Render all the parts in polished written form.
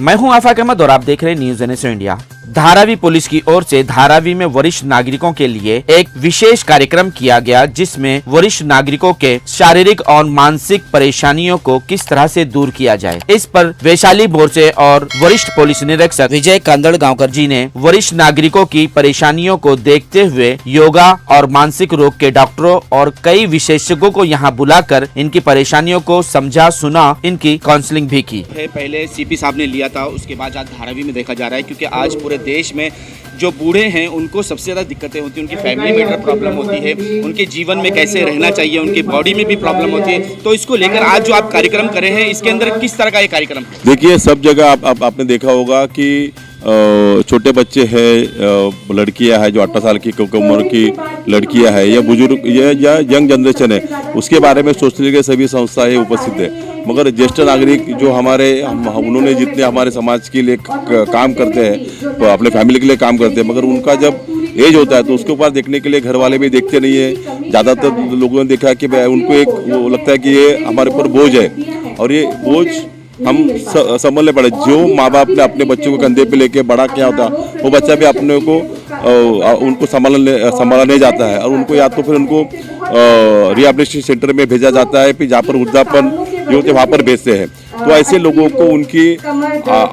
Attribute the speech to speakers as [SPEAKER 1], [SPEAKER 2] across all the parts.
[SPEAKER 1] मैं हूं आफाक अहमद और आप देख रहे हैं news NSO India. Dharavi police की ओर से धारावी में वरिष्ठ नागरिकों के लिए एक विशेष कार्यक्रम किया गया, जिसमें वरिष्ठ नागरिकों के शारीरिक और मानसिक परेशानियों को किस तरह से दूर किया जाए। इस पर वैशाली बोरसे और वरिष्ठ पुलिस निरीक्षक विजय कांदड़गांवकर जी ने वरिष्ठ नागरिकों की परेशानियों को देखते हुए योगा और मानसिक रोग के डॉक्टरों और कई विशेषज्ञों को यहाँ बुलाकर इनकी परेशानियों को समझा, सुना, इनकी काउंसलिंग भी की।
[SPEAKER 2] पहले CP साहब ने लिया था, उसके बाद आज धारावी में देखा जा रहा है, क्योंकि आज पूरे देश में जो बूढ़े हैं उनको सबसे ज़्यादा दिक्कतें होती हैं। उनकी फैमिली में प्रॉब्लम होती है, उनके जीवन में कैसे रहना चाहिए, उनकी बॉडी में भी प्रॉब्लम होती है। तो इसको लेकर आज जो आप कार्यक्रम करे हैं, इसके अंदर किस तरह का ये कार्यक्रम?
[SPEAKER 3] देखिए, सब जगह आपने देखा होगा कि छोटे बच्चे हैं, लड़कियां हैं जो 18 साल की उम्र की लड़कियां हैं या बुजुर्ग या यंग जनरेशन है, उसके बारे में सोचने के सभी संस्थाएं उपस्थित है। मगर ज्येष्ठ नागरिक जो उन्होंने जितने हमारे समाज के लिए काम करते हैं, तो अपने फैमिली के लिए काम करते हैं, मगर उनका जब एज होता है तो उसके ऊपर देखने के लिए घर वाले भी देखते नहीं है। ज़्यादातर लोगों ने देखा कि उनको एक वो लगता है कि ये हमारे ऊपर बोझ है, और ये बोझ हम संभलने पड़े। जो माँ बाप ने अपने बच्चों को कंधे पे लेके बड़ा किया होता, वो बच्चा भी अपने को उनको संभाला नहीं जाता है, और उनको या तो फिर उनको रिहैबिलिटेशन सेंटर में भेजा जाता है, फिर जहाँ पर वृद्धापन जो होते वहाँ पर भेजते हैं। तो ऐसे लोगों को उनकी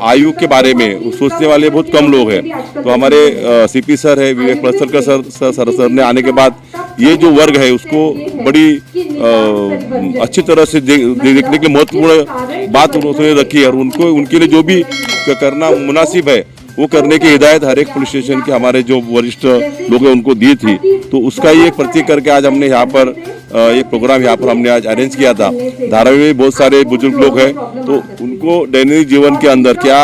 [SPEAKER 3] आयु के बारे में सोचने वाले बहुत कम लोग हैं। तो हमारे CP सर है, विवेक पलसरकर सर ने आने के बाद ये जो वर्ग है उसको बड़ी अच्छी तरह से देखने की महत्वपूर्ण बात उन्होंने रखी है, और उनके लिए जो भी करना मुनासिब है वो करने की हिदायत हर एक पुलिस स्टेशन के हमारे जो वरिष्ठ लोग हैं उनको दी थी। तो उसका ही एक प्रतीक करके आज हमने यहाँ पर एक प्रोग्राम यहाँ पर हमने आज अरेंज किया था। धारावी में बहुत सारे बुजुर्ग लोग हैं, तो उनको दैनिक जीवन के अंदर क्या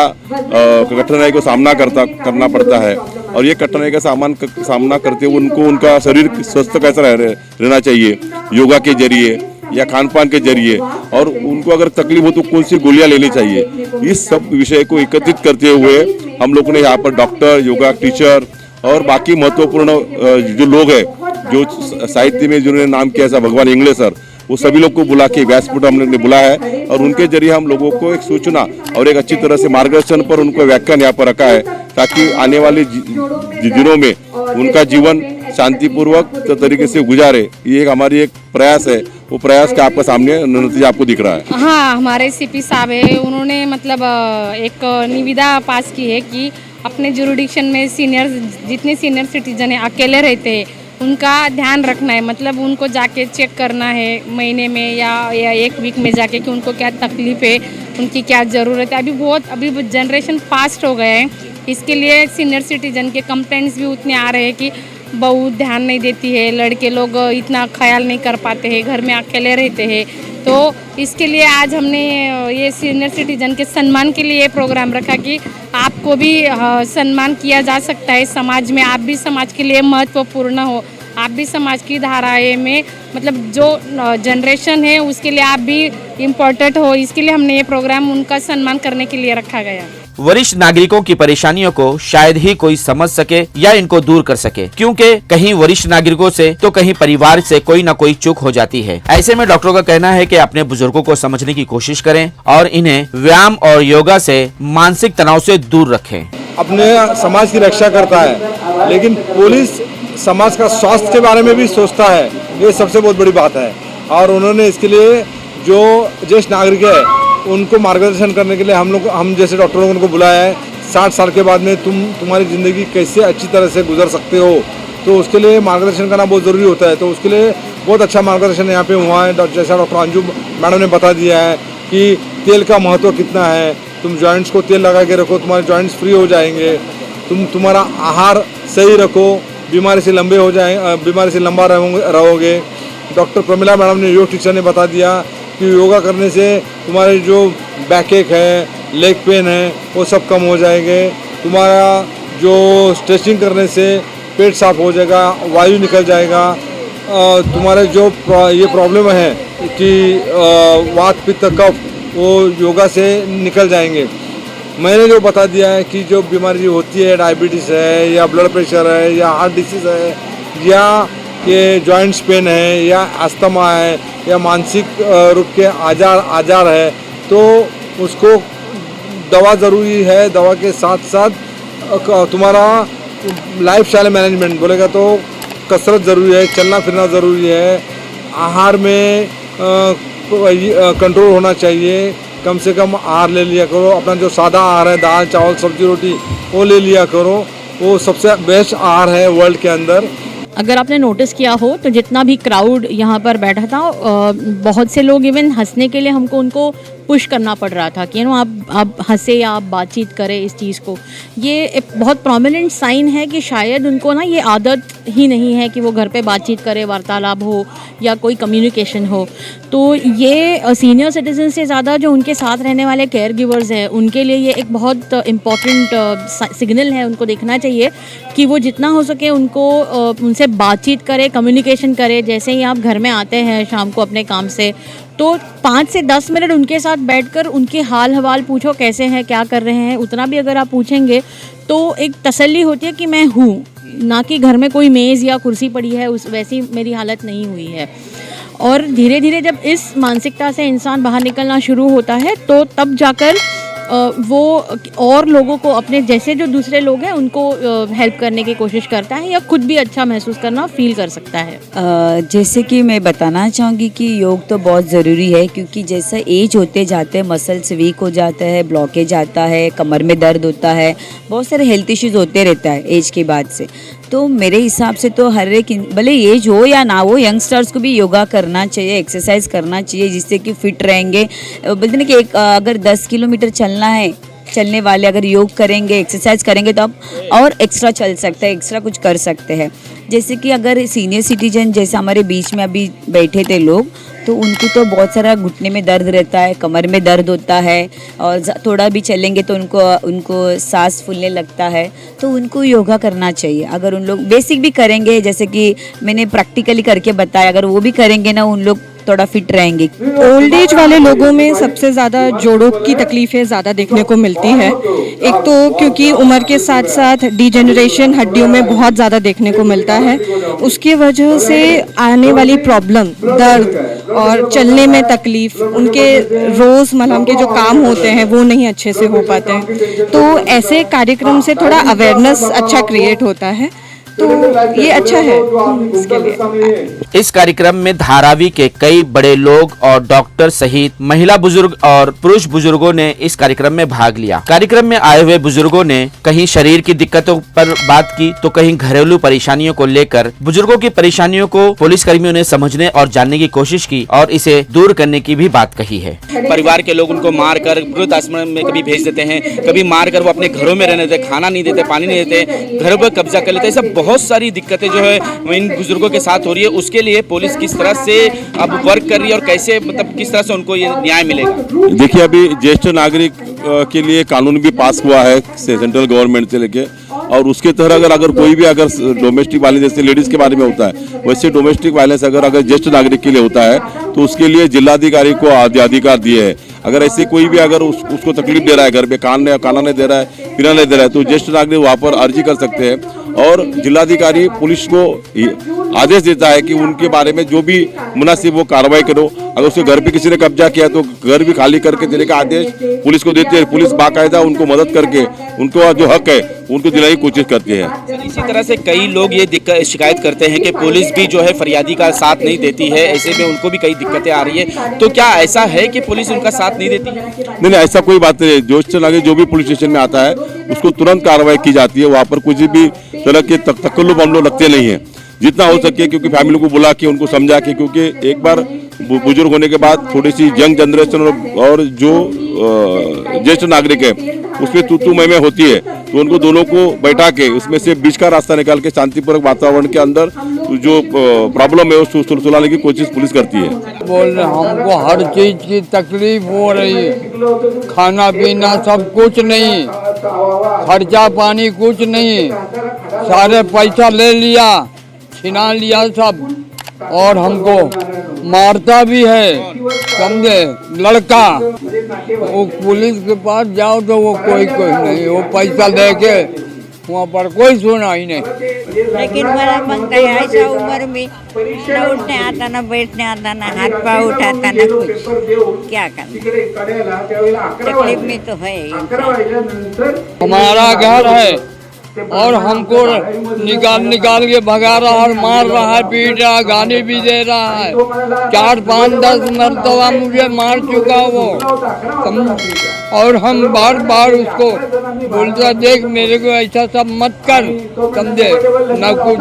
[SPEAKER 3] कठिनाई को सामना करना पड़ता है, और ये कठिनाई का सामना करते हुए उनको उनका शरीर स्वस्थ कैसा रहना चाहिए योगा के जरिए या खान पान के जरिए, और उनको अगर तकलीफ हो तो कौन सी गोलियां लेनी चाहिए। इस सब विषय को एकत्रित करते हुए हम लोगों ने यहाँ पर डॉक्टर, योगा टीचर और बाकी महत्वपूर्ण जो लोग हैं, जो साहित्य में जिन्होंने नाम किया था भगवान इंगले सर, वो सभी लोग को बुला के व्यासपीठ हमने बुलाया है, और उनके जरिए हम लोगों को एक सूचना और एक अच्छी तरह से मार्गदर्शन पर उनको व्याख्यान यहाँ पर रखा है, ताकि आने वाले दिनों में उनका जीवन शांतिपूर्वक तरीके से गुजारे। ये हमारी एक प्रयास है, वो प्रयास का आपका सामने नतीजा आपको दिख रहा है।
[SPEAKER 4] हाँ, हमारे CP साहब है, उन्होंने मतलब एक निविदा पास की है कि अपने जुरिडिक्शन में जितने सीनियर सिटीजन हैं अकेले रहते हैं, उनका ध्यान रखना है। मतलब उनको जाके चेक करना है महीने में या एक वीक में जाके कि उनको क्या तकलीफ है, उनकी क्या ज़रूरत है। अभी जनरेशन फास्ट हो गया है, इसके लिए सीनियर सिटीजन के कंप्लेंट्स भी उतने आ रहे हैं कि बहू ध्यान नहीं देती है, लड़के लोग इतना ख्याल नहीं कर पाते हैं, घर में अकेले रहते हैं। तो इसके लिए आज हमने ये सीनियर सिटीजन के सम्मान के लिए ये प्रोग्राम रखा कि आपको भी सम्मान किया जा सकता है समाज में, आप भी समाज के लिए महत्वपूर्ण हो, आप भी समाज की धाराएं में मतलब जो जनरेशन है उसके लिए आप भी इम्पोर्टेंट हो। इसके लिए हमने ये प्रोग्राम उनका सम्मान करने के लिए रखा गया।
[SPEAKER 1] वरिष्ठ नागरिकों की परेशानियों को शायद ही कोई समझ सके या इनको दूर कर सके, क्योंकि कहीं वरिष्ठ नागरिकों से तो कहीं परिवार से कोई न कोई चूक हो जाती है। ऐसे में डॉक्टरों का कहना है कि अपने बुजुर्गों को समझने की कोशिश करें और इन्हें व्यायाम और योगा से मानसिक तनाव से दूर रखें।
[SPEAKER 5] अपने समाज की रक्षा करता है, लेकिन पुलिस समाज का स्वास्थ्य के बारे में भी सोचता है, ये सबसे बहुत बड़ी बात है। और उन्होंने इसके लिए जो ज्येष्ठ नागरिक है उनको मार्गदर्शन करने के लिए हम जैसे डॉक्टरों को उनको बुलाया है। 60 साल के बाद में तुम्हारी ज़िंदगी कैसे अच्छी तरह से गुजर सकते हो, तो उसके लिए मार्गदर्शन करना बहुत ज़रूरी होता है। तो उसके लिए बहुत अच्छा मार्गदर्शन यहाँ पे हुआ है। जैसा डॉक्टर अंजू मैडम ने बता दिया है कि तेल का महत्व कितना है, तुम जॉइंट्स को तेल लगा के रखो, तुम्हारे जॉइंट्स फ्री हो जाएंगे। तुम्हारा आहार सही रखो, बीमारी से लंबा रहोगे। डॉक्टर प्रमिला मैडम ने, योग टीचर ने बता दिया कि योगा करने से तुम्हारे जो बैक एक है, लेग पेन है, वो सब कम हो जाएंगे। तुम्हारा जो स्ट्रेचिंग करने से पेट साफ हो जाएगा, वायु निकल जाएगा। तुम्हारे जो ये प्रॉब्लम है कि वात पित्त कफ, वो योगा से निकल जाएंगे। मैंने जो बता दिया है कि जो बीमारी होती है, डायबिटीज़ है या ब्लड प्रेशर है या हार्ट डिसीज़ है या ये जॉइंट्स पेन है या अस्थमा है या मानसिक रूप के आजार है, तो उसको दवा ज़रूरी है, दवा के साथ साथ तुम्हारा लाइफ स्टाइल मैनेजमेंट बोलेगा तो कसरत ज़रूरी है, चलना फिरना ज़रूरी है, आहार में कंट्रोल होना चाहिए, कम से कम आहार ले लिया करो, अपना जो सादा आहार है दाल चावल सब्जी रोटी वो ले लिया करो, वो सबसे बेस्ट आहार है वर्ल्ड के अंदर।
[SPEAKER 6] अगर आपने नोटिस किया हो तो जितना भी क्राउड यहाँ पर बैठा था, बहुत से लोग इवन हंसने के लिए हमको उनको पुश करना पड़ रहा था कि आप हंसे या आप बातचीत करें इस चीज़ को। ये एक बहुत प्रोमिनेंट साइन है कि शायद उनको ना ये आदत ही नहीं है कि वो घर पे बातचीत करे, वार्तालाप हो या कोई कम्युनिकेशन हो। तो ये सीनियर सिटीजन से ज़्यादा जो उनके साथ रहने वाले केयर गिवर्स हैं उनके लिए ये एक बहुत इम्पॉर्टेंट सिग्नल है। उनको देखना चाहिए कि वो जितना हो सके उनको उनसे बातचीत करे, कम्युनिकेशन करे। जैसे ही आप घर में आते हैं शाम को अपने काम से, तो 5 से 10 मिनट उनके साथ बैठकर उनके हाल हवाल पूछो, कैसे हैं, क्या कर रहे हैं। उतना भी अगर आप पूछेंगे तो एक तसल्ली होती है कि मैं हूँ, ना कि घर में कोई मेज़ या कुर्सी पड़ी है उस वैसी मेरी हालत नहीं हुई है। और धीरे धीरे जब इस मानसिकता से इंसान बाहर निकलना शुरू होता है तो तब जाकर वो और लोगों को, अपने जैसे जो दूसरे लोग हैं उनको हेल्प करने की कोशिश करता है या खुद भी अच्छा महसूस करना फील कर सकता है।
[SPEAKER 7] जैसे कि मैं बताना चाहूँगी कि योग तो बहुत ज़रूरी है, क्योंकि जैसा एज होते जाते हैं मसल्स वीक हो जाता है, ब्लॉकेज आता है, कमर में दर्द होता है, बहुत सारे हेल्थ इश्यूज होते रहता है एज के बाद से। तो मेरे हिसाब से तो हर एक, भले एज हो या ना हो, यंगस्टर्स को भी योगा करना चाहिए, एक्सरसाइज करना चाहिए, जिससे कि फिट रहेंगे। बोलते ना कि अगर 10 किलोमीटर चलना है, चलने वाले अगर योग करेंगे, एक्सरसाइज करेंगे तो आप और एक्स्ट्रा चल सकते हैं, एक्स्ट्रा कुछ कर सकते हैं। जैसे कि अगर सीनियर सिटीजन जैसे हमारे बीच में अभी बैठे थे लोग, तो उनको तो बहुत सारा घुटने में दर्द रहता है, कमर में दर्द होता है, और थोड़ा भी चलेंगे तो उनको सांस फूलने लगता है। तो उनको योगा करना चाहिए। अगर उन लोग बेसिक भी करेंगे, जैसे कि मैंने प्रैक्टिकली करके बताया, अगर वो भी करेंगे ना, उन लोग थोड़ा फिट रहेंगे।
[SPEAKER 8] ओल्ड एज वाले लोगों में सबसे ज़्यादा जोड़ों की तकलीफ़ें ज़्यादा देखने को मिलती है। एक तो क्योंकि उम्र के साथ साथ डिजेनरेशन हड्डियों में बहुत ज़्यादा देखने को मिलता है, उसकी वजह से आने वाली प्रॉब्लम, दर्द और चलने में तकलीफ़, उनके रोज़मर्रा के जो काम होते हैं वो नहीं अच्छे से हो पाते हैं। तो ऐसे कार्यक्रम से थोड़ा अवेयरनेस अच्छा क्रिएट होता है, तो ये अच्छा है इसके लिए।
[SPEAKER 1] इस कार्यक्रम में धारावी के कई बड़े लोग और डॉक्टर सहित महिला बुजुर्ग और पुरुष बुजुर्गों ने इस कार्यक्रम में भाग लिया। कार्यक्रम में आए हुए बुजुर्गों ने कहीं शरीर की दिक्कतों पर बात की तो कहीं घरेलू परेशानियों को लेकर बुजुर्गों की परेशानियों को पुलिस कर्मियों ने समझने और जानने की कोशिश की और इसे दूर करने की भी बात कही है।
[SPEAKER 2] परिवार के लोग उनको मार कर वृद्ध आश्रम में कभी भेज देते हैं, कभी मार कर वो अपने घरों में रहने देते, खाना नहीं देते, पानी नहीं देते, घरों पर कब्जा कर लेते। सब बहुत सारी दिक्कतें जो है इन बुजुर्गों के साथ हो रही है। उसके लिए पुलिस किस तरह से अब वर्क कर रही है और कैसे, मतलब किस तरह से उनको ये न्याय मिलेगा?
[SPEAKER 3] देखिए, अभी ज्येष्ठ नागरिक के लिए कानून भी पास हुआ है सेंट्रल गवर्नमेंट से लेके, और उसके तहत अगर कोई भी अगर डोमेस्टिक वायलेंस, जैसे लेडीज के बारे में होता है वैसे डोमेस्टिक वायलेंस अगर ज्येष्ठ नागरिक के लिए होता है तो उसके लिए जिलाधिकारी को अधिकार दिए है। अगर ऐसे कोई भी अगर उसको तकलीफ दे रहा है, घर पे खाना नहीं दे रहा है, पीना नहीं दे रहा है, तो ज्येष्ठ नागरिक वहाँ पर अर्जी कर सकते हैं और जिलाधिकारी पुलिस को आदेश देता है कि उनके बारे में जो भी मुनासिब वो कार्रवाई करो। अगर उसके घर पे किसी ने कब्जा किया तो घर भी खाली करके देने का आदेश पुलिस को देते हैं। पुलिस बाकायदा उनको मदद करके उनको जो हक है उनको दिलाने की कोशिश करती है।
[SPEAKER 2] इसी तरह से कई लोग ये शिकायत करते हैं कि पुलिस भी जो है फरियादी का साथ नहीं देती है, ऐसे में उनको भी कई दिक्कतें आ रही है। तो क्या ऐसा है कि पुलिस उनका साथ नहीं देती है?
[SPEAKER 3] नहीं, ऐसा कोई बात नहीं है। ज्येष्ठ नागरिक जो भी पुलिस स्टेशन में आता है उसको तुरंत कार्रवाई की जाती है। वहाँ पर कुछ भी तरह के तकल्लुफ हम लोग लगते नहीं है, जितना हो सके, क्योंकि फैमिली को बुला के उनको समझा के, क्योंकि एक बार बुजुर्ग होने के बाद थोड़ी सी यंग जनरेशन और जो ज्येष्ठ नागरिक है उसमें तू मैं होती है, तो उनको दोनों को बैठा के उसमें से बीच का रास्ता निकाल के शांतिपूर्वक वातावरण के अंदर जो प्रॉब्लम है उसको सुलझाने की कोशिश पुलिस करती है।
[SPEAKER 9] बोल रहे हमको हर चीज की तकलीफ हो रही है, खाना पीना सब कुछ नहीं, खर्चा पानी कुछ नहीं, सारे पैसा ले लिया, छिना लिया सब, और हमको मारता भी है, समझे लड़का। वो पुलिस के पास जाओ तो वो कोई नहीं, वो पैसा लेके वहाँ पर कोई सुनाई नहीं।
[SPEAKER 10] लेकिन बड़ा मंगता है, ऐसा उम्र में न उठने आता, न बैठने आता, न हाथ पाँव उठाता, न कुछ। क्या करना, तकलीफ में तो है इंसान।
[SPEAKER 9] हमारा घर है और हमको निकाल के भगा रहा है, मार रहा है, पीट रहा है, गाली भी दे रहा है। 4, 5, 10 मरतबा मुझे मार चुका वो। और हम बार बार उसको बोलता, देख मेरे को ऐसा सब मत कर, समझे, न कुछ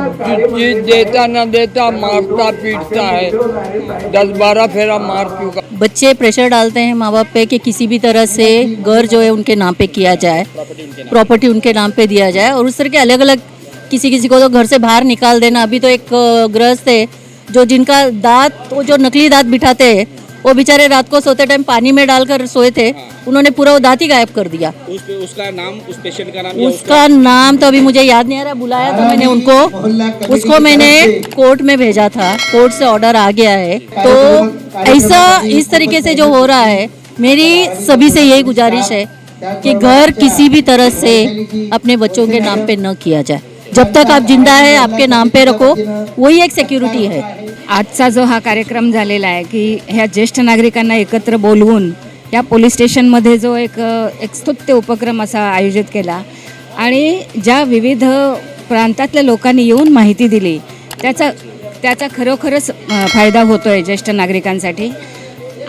[SPEAKER 9] चीज देता न देता, मारता पीटता है। 10-12 फेरा मार चुका।
[SPEAKER 6] बच्चे प्रेशर डालते हैं माँ बाप पे कि किसी भी तरह से घर जो है उनके नाम पे किया जाए, प्रॉपर्टी उनके नाम पे दिया जाए, और उस तरह के अलग अलग किसी को तो घर से बाहर निकाल देना। अभी तो एक गृहस्थ है जो जिनका दांत, वो जो नकली दांत बिठाते हैं, वो बेचारे रात को सोते टाइम पानी में डालकर सोए थे, उन्होंने पूरा वो दांत ही गायब कर दिया।
[SPEAKER 2] उसका नाम, उस पेशेंट का नाम,
[SPEAKER 6] उसका नाम तो अभी मुझे याद नहीं आ रहा, बुलाया था मैंने उनको, उसको मैंने कोर्ट में भेजा था, कोर्ट से ऑर्डर आ गया है। तो ऐसा इस तरीके से जो हो रहा है, मेरी सभी से यही गुजारिश है कि घर किसी भी तरह से अपने बच्चों के नाम पे न किया जाए। जब तक आप जिंदा है आपके नाम पे रखो, वही एक सिक्युरिटी है।
[SPEAKER 4] आजचा जो हा कार्यक्रम झालेला आहे की ह्या ज्येष्ठ नागरिकांना एकत्र बोलवून या पोलीस स्टेशनमध्ये जो एक स्तुत्य उपक्रम असा आयोजित केला आणि ज्या विविध प्रांतातल्या लोकांनी येऊन माहिती दिली, त्याचा खरोखरच फायदा होतो आहे ज्येष्ठ नागरिकांसाठी।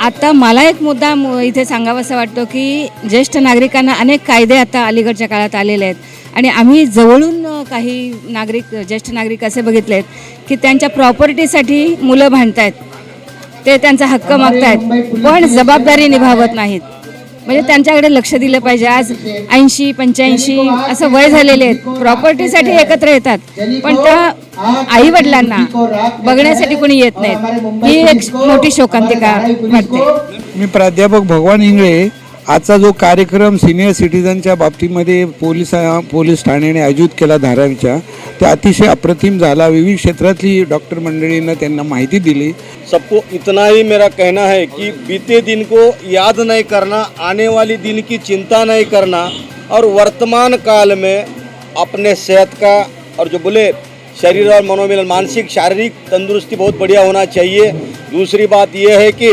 [SPEAKER 4] आता मला एक मुद्दा इथे सांगावासा वाटतो की ज्येष्ठ नागरिकांना अनेक कायदे आता अलीकडच्या काळात आलेले आहेत आणि आम्ही जवळून काही ज्येष्ठ नागरिक असे बघितलेत की त्यांच्या प्रॉपर्टीसाठी मुलं भांडतायत, ते त्यांचा हक्क मागतायत, पण जबाबदारी निभावत नाहीत। म्हणजे त्यांच्याकडे लक्ष दिलं पाहिजे। आज 80-85 असं वय झालेले आहेत, प्रॉपर्टीसाठी एकत्र येतात, पण त्या आई वडिलांना बघण्यासाठी कोणी येत नाहीत। ही एक मोठी शोकांतिका वाटते।
[SPEAKER 11] मी प्राध्यापक भगवान इंगळे। आजचा जो कार्यक्रम सिनियर सिटीजनच्या बाबतीमध्ये पोलीस ठाण्याने आयोजित केला धारावीच्या, ते अतिशय अप्रतिम झाला। विविध क्षेत्रातली डॉक्टर मंडळींना त्यांना माहिती दिली।
[SPEAKER 12] सबको इतना ही मेरा कहना है कि बीते दिन को याद नहीं करना, आने वाली दिन की चिंता नहीं करना, और वर्तमान काल में अपने सेहत का और जो बोले शरीर और मनोमिलन, मानसिक शारीरिक तंदुरुस्ती बहुत बढ़िया होना चाहिए। दूसरी बात यह है कि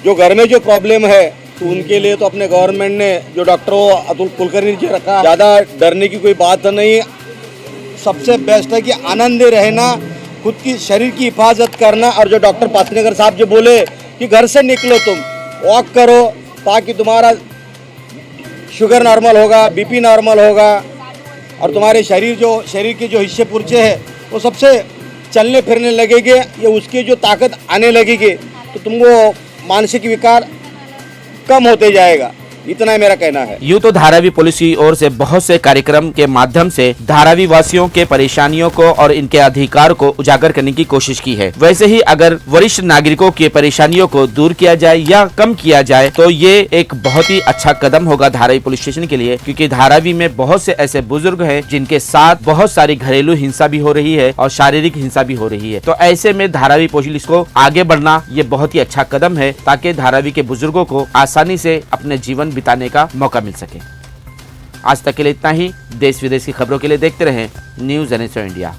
[SPEAKER 12] जो घर में जो प्रॉब्लम है तो उनके लिए तो अपने गवर्नमेंट ने जो डॉक्टरों अतुल कुलकर्णी जी रखा, ज़्यादा डरने की कोई बात नहीं। सबसे बेस्ट है कि आनंद रहना, खुद की शरीर की हिफाजत करना, और जो डॉक्टर पातनेकर साहब जो बोले कि घर से निकलो, तुम वॉक करो ताकि तुम्हारा शुगर नॉर्मल होगा, बीपी नॉर्मल होगा, और तुम्हारे शरीर के जो हिस्से पुर्जे हैं वो सबसे चलने फिरने लगेंगे, ये उसकी जो ताकत आने लगेगी, तो तुमको मानसिक विकार कम होते जाएगा। इतना ही मेरा कहना है।
[SPEAKER 1] यूं तो धारावी पुलिस की ओर से बहुत से कार्यक्रम के माध्यम से धारावी वासियों के परेशानियों को और इनके अधिकार को उजागर करने की कोशिश की है। वैसे ही अगर वरिष्ठ नागरिकों की परेशानियों को दूर किया जाए या कम किया जाए तो ये एक बहुत ही अच्छा कदम होगा धारावी पुलिस स्टेशन के लिए, क्योंकि धारावी में बहुत से ऐसे बुजुर्ग हैं जिनके साथ बहुत सारी घरेलू हिंसा भी हो रही है और शारीरिक हिंसा भी हो रही है। तो ऐसे में धारावी पुलिस को आगे बढ़ना ये बहुत ही अच्छा कदम है, ताकि धारावी के बुजुर्गों को आसानी से अपने जीवन बिताने का मौका मिल सके। आज तक के लिए इतना ही। देश विदेश की खबरों के लिए देखते रहें न्यूज़ NSO इंडिया।